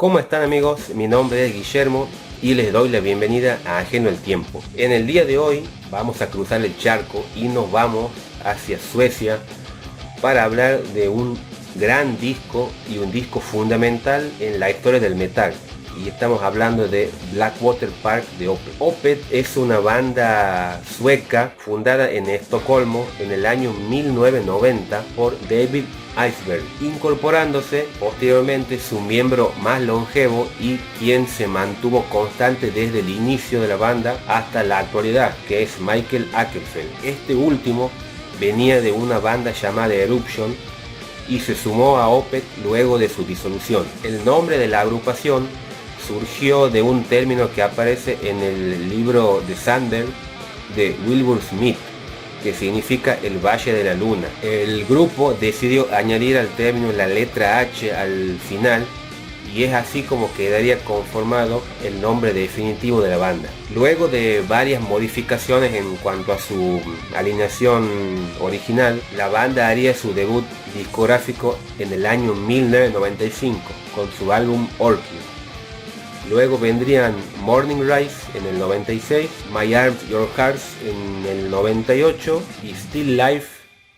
¿Cómo están amigos? Mi nombre es Guillermo y les doy la bienvenida a Ajeno el Tiempo. En el día de hoy vamos a cruzar el charco y nos vamos hacia Suecia para hablar de un gran disco y un disco fundamental en la historia del metal. Y estamos hablando de Blackwater Park de Opeth. Opeth es una banda sueca fundada en Estocolmo en el año 1990 por David Iceberg, incorporándose posteriormente su miembro más longevo y quien se mantuvo constante desde el inicio de la banda hasta la actualidad, que es Mikael Åkerfeldt. Este último venía de una banda llamada Eruption y se sumó a Opeth luego de su disolución. El nombre de la agrupación surgió de un término que aparece en el libro de Sander de Wilbur Smith, que significa el Valle de la Luna. El grupo decidió añadir al término la letra H al final y es así como quedaría conformado el nombre definitivo de la banda. Luego de varias modificaciones en cuanto a su alineación original, la banda haría su debut discográfico en el año 1995 con su álbum Orchid. Luego vendrían Morning Rise en el 96, My Arms Your Hearts en el 98 y Still Life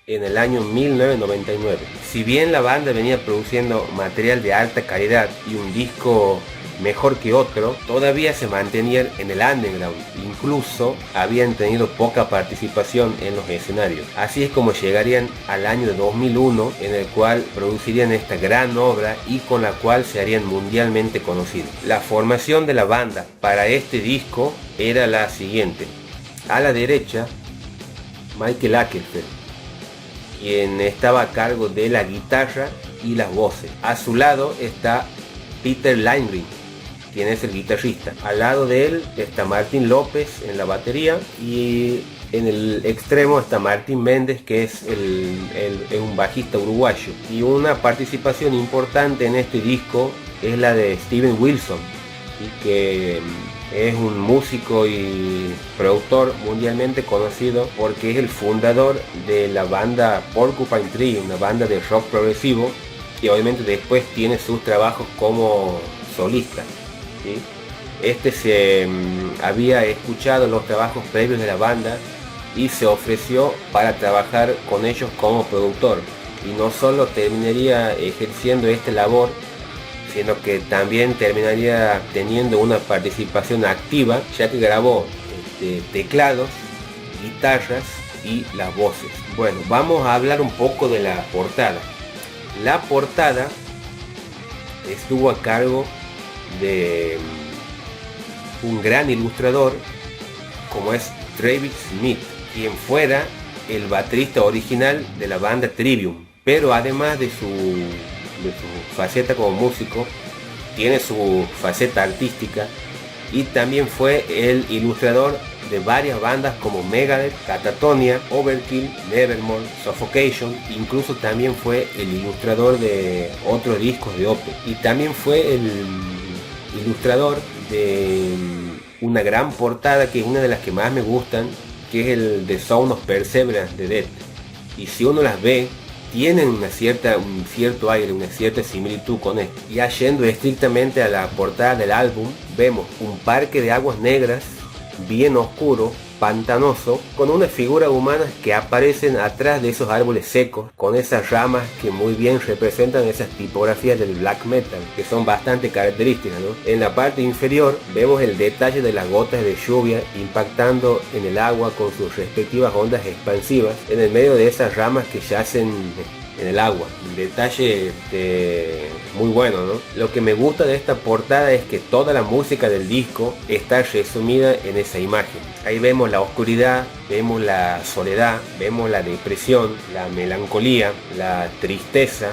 en el año 1999. Si bien la banda venía produciendo material de alta calidad y un disco mejor que otro, todavía se mantenían en el underground, incluso habían tenido poca participación en los escenarios. Así es como llegarían al año de 2001, en el cual producirían esta gran obra y con la cual se harían mundialmente conocidos. La formación de la banda para este disco era la siguiente: a la derecha, Mikael Åkerfeldt, quien estaba a cargo de la guitarra y las voces. A su lado está Peter Lindgren, quien es el guitarrista. Al lado de él está Martín López en la batería y en el extremo está Martín Méndez, que es un bajista uruguayo. Y una participación importante en este disco es la de Steven Wilson, que es un músico y productor mundialmente conocido porque es el fundador de la banda Porcupine Tree, una banda de rock progresivo, y obviamente después tiene sus trabajos como solista. ¿Sí? Este se había escuchado los trabajos previos de la banda y se ofreció para trabajar con ellos como productor, y no solo terminaría ejerciendo esta labor, sino que también terminaría teniendo una participación activa, ya que grabó teclados, guitarras y las voces. Bueno, vamos a hablar un poco de la portada. La portada estuvo a cargo de un gran ilustrador como es Travis Smith, quien fuera el baterista original de la banda Trivium, pero además de su faceta como músico, tiene su faceta artística y también fue el ilustrador de varias bandas como Megadeth, Catatonia, Overkill, Nevermore, Suffocation. Incluso también fue el ilustrador de otros discos de Opeth y también fue el ilustrador de una gran portada que es una de las que más me gustan, que es el de Sound of Perseverance de Death. Y si uno las ve, tienen un cierto aire, una cierta similitud con esto. Ya yendo estrictamente a la portada del álbum, vemos un parque de aguas negras bien oscuro, pantanoso, con unas figuras humanas que aparecen atrás de esos árboles secos, con esas ramas que muy bien representan esas tipografías del black metal, que son bastante características, ¿no? En la parte inferior vemos el detalle de las gotas de lluvia impactando en el agua con sus respectivas ondas expansivas en el medio de esas ramas que yacen en el agua. Un detalle muy bueno, ¿no? Lo que me gusta de esta portada es que toda la música del disco está resumida en esa imagen. Ahí vemos la oscuridad, vemos la soledad, vemos la depresión, la melancolía, la tristeza,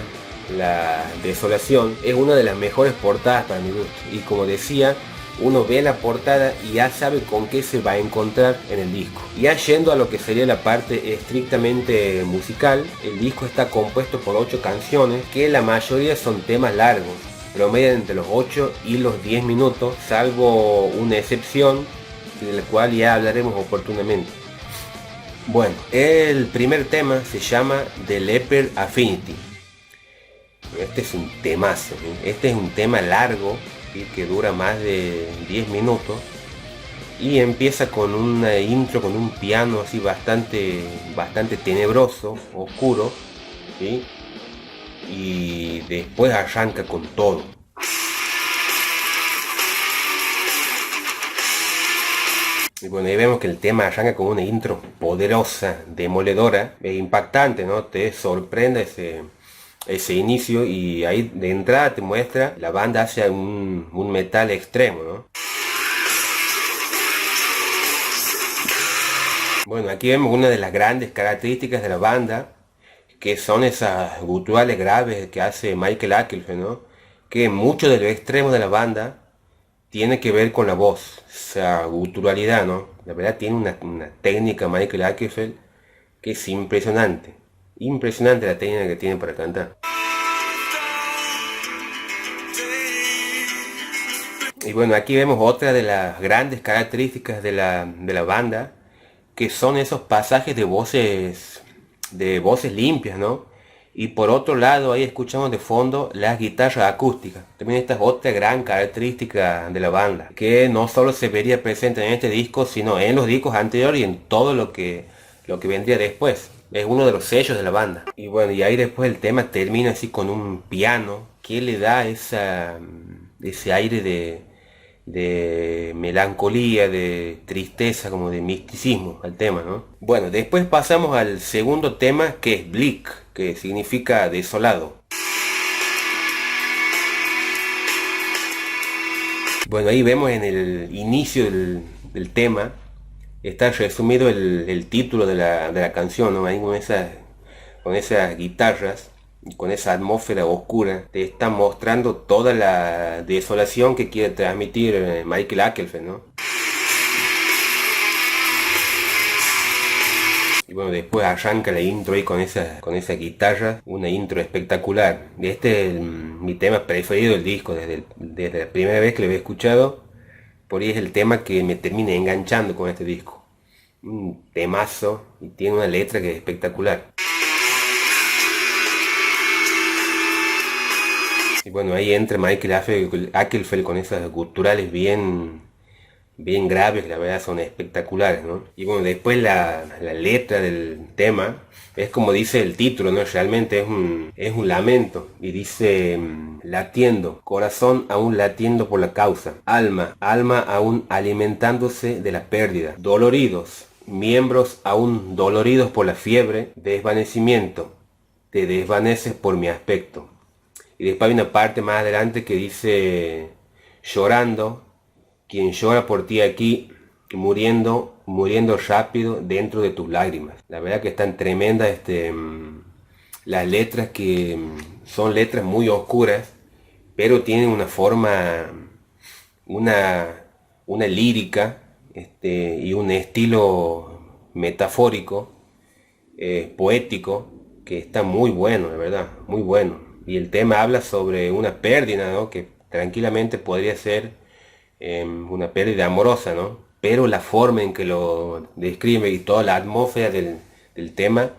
la desolación. Es una de las mejores portadas para mi gusto. Y como decía, uno ve la portada y ya sabe con qué se va a encontrar en el disco. Ya yendo a lo que sería la parte estrictamente musical, el disco está compuesto por 8 canciones, que la mayoría son temas largos, promedian entre los 8 y los 10 minutos, salvo una excepción, de la cual ya hablaremos oportunamente. Bueno, el primer tema se llama The Leper Affinity. Este es un temazo, ¿sí? Este es un tema largo, ¿sí? Que dura más de 10 minutos y empieza con una intro, con un piano así bastante tenebroso, oscuro, ¿sí? Y después arranca con todo. Y bueno, ahí vemos que el tema arranca con una intro poderosa, demoledora, e impactante, ¿no? Te sorprende ese inicio y ahí de entrada te muestra la banda hacia un metal extremo, ¿no? Bueno, aquí vemos una de las grandes características de la banda, que son esas guturales graves que hace Michael Oakenfold, ¿no? Que mucho de los extremos de la banda tiene que ver con la voz, esa guturalidad, ¿no? La verdad tiene una técnica Michael Oakenfold que es impresionante. Impresionante la técnica que tiene para cantar. Y bueno, aquí vemos otra de las grandes características de la banda, que son esos pasajes de voces limpias, ¿no? Y por otro lado, ahí escuchamos de fondo las guitarras acústicas. También esta es otra gran característica de la banda, que no solo se vería presente en este disco, sino en los discos anteriores y en todo lo que vendría después. Es uno de los sellos de la banda. Y bueno, y ahí después el tema termina así con un piano que le da ese aire de melancolía, de tristeza, como de misticismo al tema, ¿no? Bueno, después pasamos al segundo tema, que es Bleak, que significa desolado. Bueno, ahí vemos en el inicio del tema, está resumido el título de la canción, ¿no? Ahí con esas guitarras, con esa atmósfera oscura, te está mostrando toda la desolación que quiere transmitir Michael Oakenfold, ¿no? Y bueno, después arranca la intro ahí con esa guitarra, una intro espectacular. Este es mi tema preferido del disco, desde la primera vez que lo había escuchado, por ahí es el tema que me termina enganchando con este disco. Un temazo y tiene una letra que es espectacular. Y bueno, ahí entra Michael Oakenfold con esas guturales bien graves, la verdad son espectaculares, ¿no? Y bueno, después la letra del tema es como dice el título, ¿no? Realmente es un lamento y dice latiendo, corazón aún latiendo por la causa, alma aún alimentándose de la pérdida, doloridos, miembros aún doloridos por la fiebre, desvanecimiento, te desvaneces por mi aspecto. Y después hay una parte más adelante que dice llorando, quien llora por ti aquí, muriendo rápido dentro de tus lágrimas. La verdad que están tremendas las letras, que son letras muy oscuras, pero tienen una forma, una lírica, y un estilo metafórico, poético, que está muy bueno, la verdad, muy bueno. Y el tema habla sobre una pérdida, ¿no? Que tranquilamente podría ser una pérdida amorosa, ¿no? Pero la forma en que lo describe y toda la atmósfera del tema,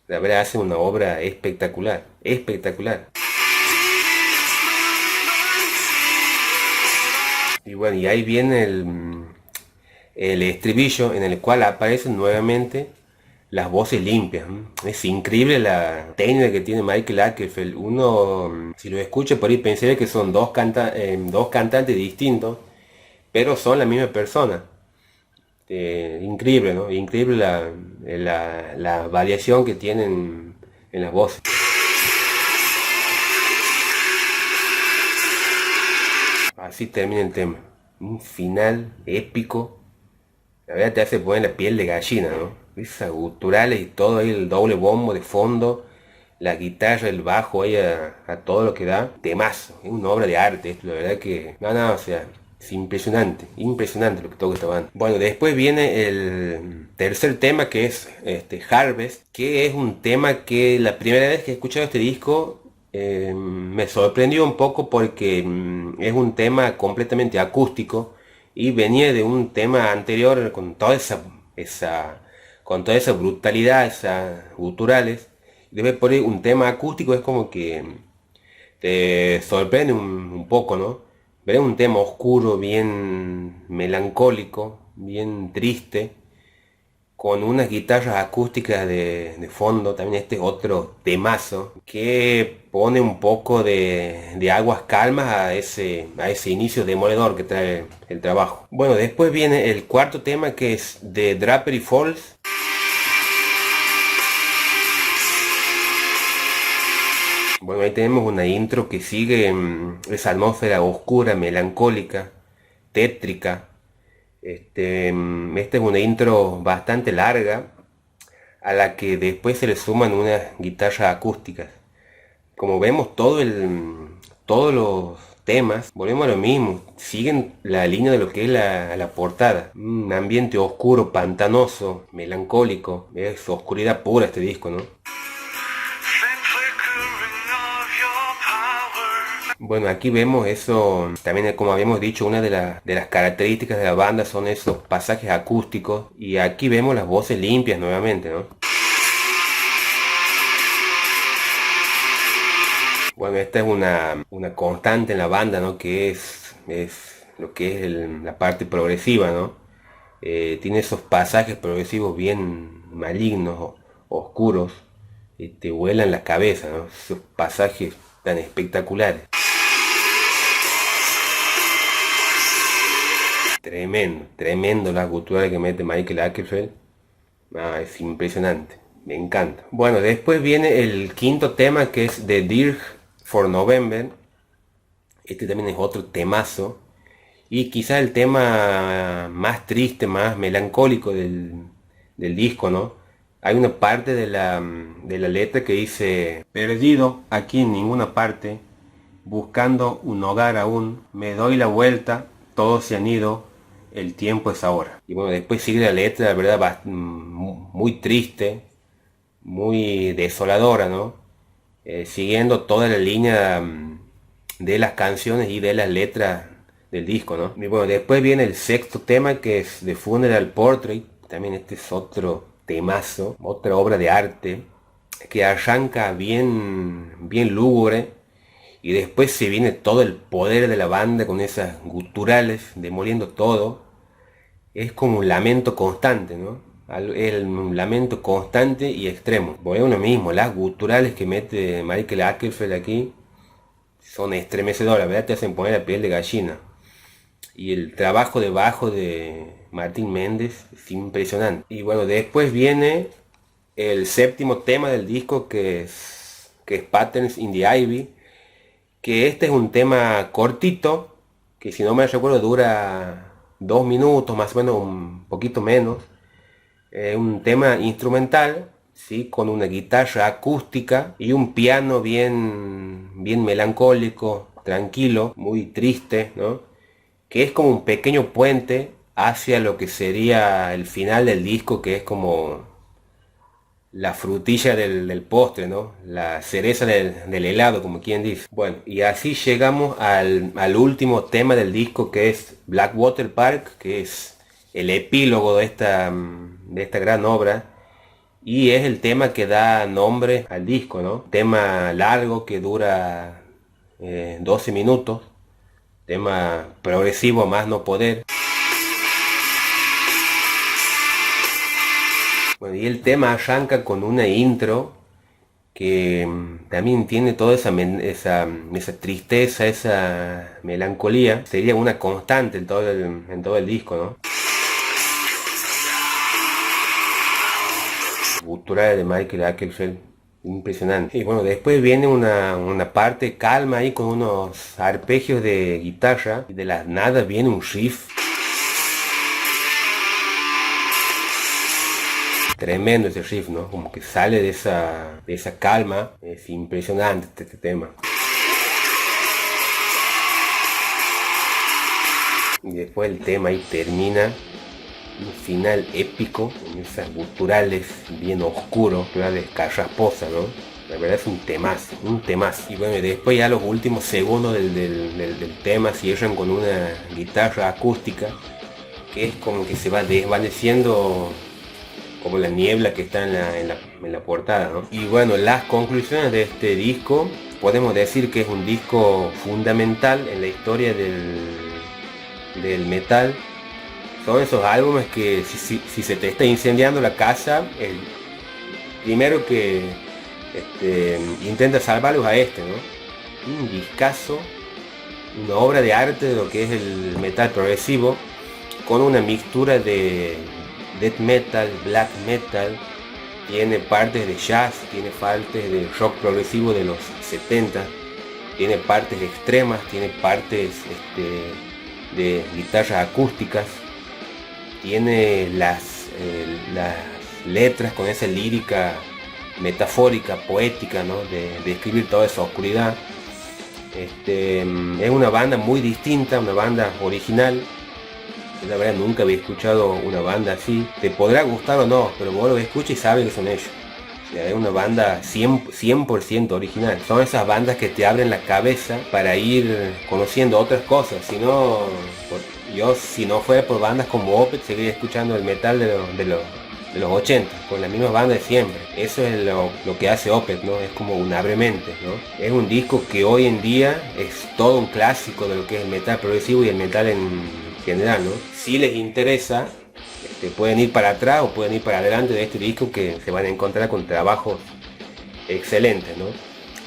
la verdad hace una obra espectacular, espectacular. Y bueno, y ahí viene el estribillo en el cual aparecen nuevamente las voces limpias. Es increíble la técnica que tiene Michael Oakenfold. Uno, si lo escucha por ahí, pensaría que son dos cantantes distintos, pero son la misma persona. Increíble, ¿no? Increíble la variación que tienen en las voces. Así termina el tema. Un final épico. La verdad te hace poner la piel de gallina, ¿no? Esas guturales y todo ahí, el doble bombo de fondo, la guitarra, el bajo ahí a todo lo que da. Temazo, es una obra de arte esto, la verdad que... No, o sea, es impresionante lo que toca esta banda. Bueno, después viene el tercer tema, que es Harvest, que es un tema que la primera vez que he escuchado este disco me sorprendió un poco porque es un tema completamente acústico y venía de un tema anterior con toda esa brutalidad, esas guturales. Después por ahí un tema acústico es como que te sorprende un poco, ¿no? Pero es un tema oscuro, bien melancólico, bien triste, con unas guitarras acústicas de fondo, también este otro temazo, que pone un poco de aguas calmas a ese inicio demoledor que trae el trabajo. Bueno, después viene el cuarto tema, que es de Drapery Falls. Bueno, ahí tenemos una intro que sigue esa atmósfera oscura, melancólica, tétrica. Esta es una intro bastante larga, a la que después se le suman unas guitarras acústicas. Como vemos, todos los temas, volvemos a lo mismo, siguen la línea de lo que es la portada. Un ambiente oscuro, pantanoso, melancólico, es oscuridad pura este disco, ¿no? Bueno, aquí vemos eso, también como habíamos dicho, una de las características de la banda son esos pasajes acústicos, y aquí vemos las voces limpias nuevamente, ¿no? Bueno, esta es una constante en la banda, ¿no? Que es lo que es la parte progresiva, ¿no? Tiene esos pasajes progresivos bien malignos, oscuros, y te vuelan la cabeza, ¿no? Esos pasajes tan espectaculares. Tremendo, tremendo la cultura que mete Michael Åkerfeldt. Ah, es impresionante, me encanta. Bueno, después viene el quinto tema, que es The Dirge for November. Este también es otro temazo. Y quizás el tema más triste, más melancólico del disco, ¿no? Hay una parte de la letra que dice: perdido aquí en ninguna parte, buscando un hogar aún, me doy la vuelta, todos se han ido, el tiempo es ahora. Y bueno, después sigue la letra, la verdad, muy triste, muy desoladora, ¿no? Siguiendo toda la línea de las canciones y de las letras del disco, ¿no? Y bueno, después viene el sexto tema, que es The Funeral Portrait. También este es otro temazo, otra obra de arte, que arranca bien lúgubre, y después se viene todo el poder de la banda con esas guturales demoliendo todo. Es como un lamento constante, ¿no? Un lamento constante y extremo. Bueno, lo mismo, las guturales que mete Michael Åkerfeldt aquí son estremecedoras, ¿verdad? Te hacen poner la piel de gallina. Y el trabajo de bajo de Martín Méndez es impresionante. Y bueno, después viene el séptimo tema del disco, que es Patterns in the Ivy, que este es un tema cortito, que si no me recuerdo dura 2 minutos, más o menos, un poquito menos. Un tema instrumental, ¿sí? Con una guitarra acústica y un piano bien melancólico, tranquilo, muy triste, ¿no? Que es como un pequeño puente hacia lo que sería el final del disco, que es como la frutilla del postre, ¿no? La cereza del helado, como quien dice. Bueno, y así llegamos al último tema del disco, que es Blackwater Park, que es el epílogo de esta gran obra, y es el tema que da nombre al disco, ¿no? Tema largo que dura 12 minutos, tema progresivo a más no poder. Bueno, y el tema arranca con una intro que también tiene toda esa tristeza, esa melancolía. Sería una constante en todo el disco, ¿no? Gutural de Michael Åkerfeldt, impresionante. Y bueno, después viene una parte calma ahí con unos arpegios de guitarra, y de la nada viene un riff tremendo, ese riff, ¿no? Como que sale de esa calma. Es impresionante este tema. Y después el tema ahí termina, un final épico, con esas guturales bien oscuros, una descarrasposa, ¿no? La verdad es un temazo, un temazo. Y bueno, y después ya los últimos segundos del tema cierran con una guitarra acústica, que es como que se va desvaneciendo como la niebla que está en la portada, ¿no? Y bueno, las conclusiones de este disco, podemos decir que es un disco fundamental en la historia del metal. Son esos álbumes que si se te está incendiando la casa, el primero que intenta salvarlos a ¿no? Un discazo, una obra de arte de lo que es el metal progresivo, con una mixtura de death metal, black metal, tiene partes de jazz, tiene partes de rock progresivo de los 70, tiene partes extremas, tiene partes de guitarras acústicas, tiene las letras con esa lírica metafórica, poética, ¿no? de escribir toda esa oscuridad. Es una banda muy distinta, una banda original. La verdad nunca había escuchado una banda así. Te podrá gustar o no, pero vos lo escuchas y sabes que son ellos. O sea, es una banda 100% original. Son esas bandas que te abren la cabeza para ir conociendo otras cosas. Si no, si no fuera por bandas como Opeth, seguiría escuchando el metal de los 80, con las mismas bandas de siempre. Eso es lo que hace Opeth, ¿no? Es como un abremente, ¿no? Es un disco que hoy en día es todo un clásico de lo que es el metal progresivo y el metal en general, ¿no? Si les interesa, pueden ir para atrás o pueden ir para adelante de este disco, que se van a encontrar con trabajos excelentes, ¿no?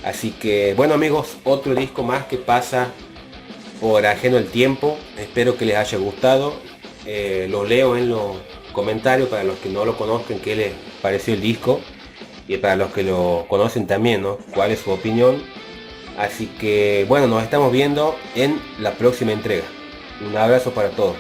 Así que bueno, amigos, otro disco más que pasa por Ajeno al Tiempo. Espero que les haya gustado. Lo leo en los comentarios para los que no lo conozcan, qué les pareció el disco, y para los que lo conocen también, ¿no? Cuál es su opinión. Así que bueno, nos estamos viendo en la próxima entrega. Un abrazo para todos.